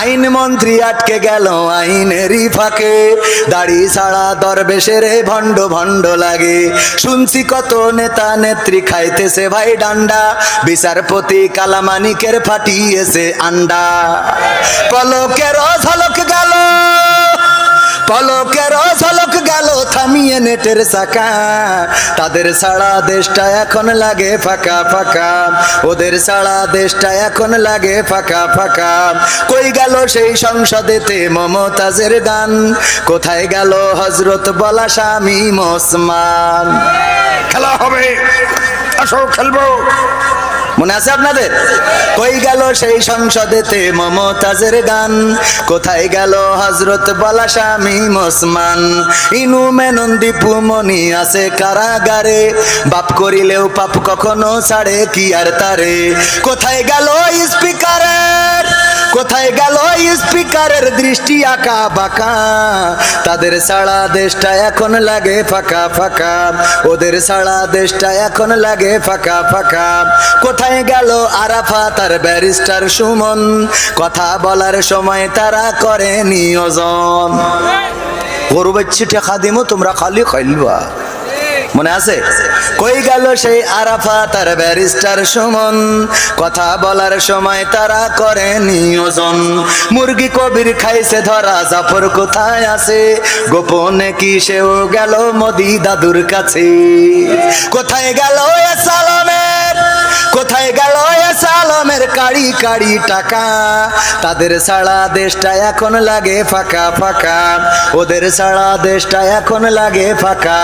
আইন মন্ত্রী আটকে গেল আইনেরই ফাঁকে, দাড়ি ছাড়া দরবেশের ভণ্ড ভণ্ড লাগে। শুনছি কত নেতা নেত্রী খাইতেছে ভাই ডান্ডা, বিচারপতি কালামানিকের ফাটিয়েছে আন্ডা। পলকের ঝলক গেল, পলকের ঝলক গেল থামিয়ে নেটের চাকা। তাদের ছাড়া দেশটা এখন লাগে ফাঁকা ফাঁকা, ওদের ছাড়া দেশটা এখন লাগে ফাঁকা ফাঁকা। কই গেল সেই সংসদেতে মমতাজের গান, কোথায় গেল হজরত বলা শামীম ওসমান। খেলা হবে, আসো খেলবো, মনে আছে আপনাদের? কই গেল সেই সংসদেতে মমতাজের গান, কোথায় গেল হজরত বলা শামীম ওসমান। ইনু মেনন দীপু মনি আছে কারাগারে, বাপ করিলেও পাপ কখনো ছাড়ে কি আর তারে। কোথায় গেল স্পিকারের, কোথায় গেল স্পিকারের দৃষ্টি আঁকা বাঁকা। তাদের ছাড়া দেশটা এখন লাগে ফাঁকা ফাঁকা, ওদের ছাড়া দেশটা এখন লাগে ফাঁকা ফাঁকা। কোথায় গেল আরাফাত আর ব্যারিস্টার সুমন, কথা বলার সময় তারা করে নিয়োজন। গরু বাচ্চি টেকা দিমো তোমরা খালি খাইলবা, মনে আছে? কই গেল সেই আরাফাত আর ব্যারিস্টার সুমন, কথা বলার সময় তারা করে নিয়োজন। মুরগি কবির খাইছে ধরা, জাফর কোথায় আছে? গোপনে কি সেও গেল মোদি দাদুর কাছে। কোথায় গেল এ সালামের, কোথায় গেল এ সালামের কাড়ি কাড়ি টাকা। তাদের ছাড়া দেশটা এখন লাগে ফাঁকা ফাঁকা, ওদের ছাড়া দেশটা এখন লাগে ফাঁকা।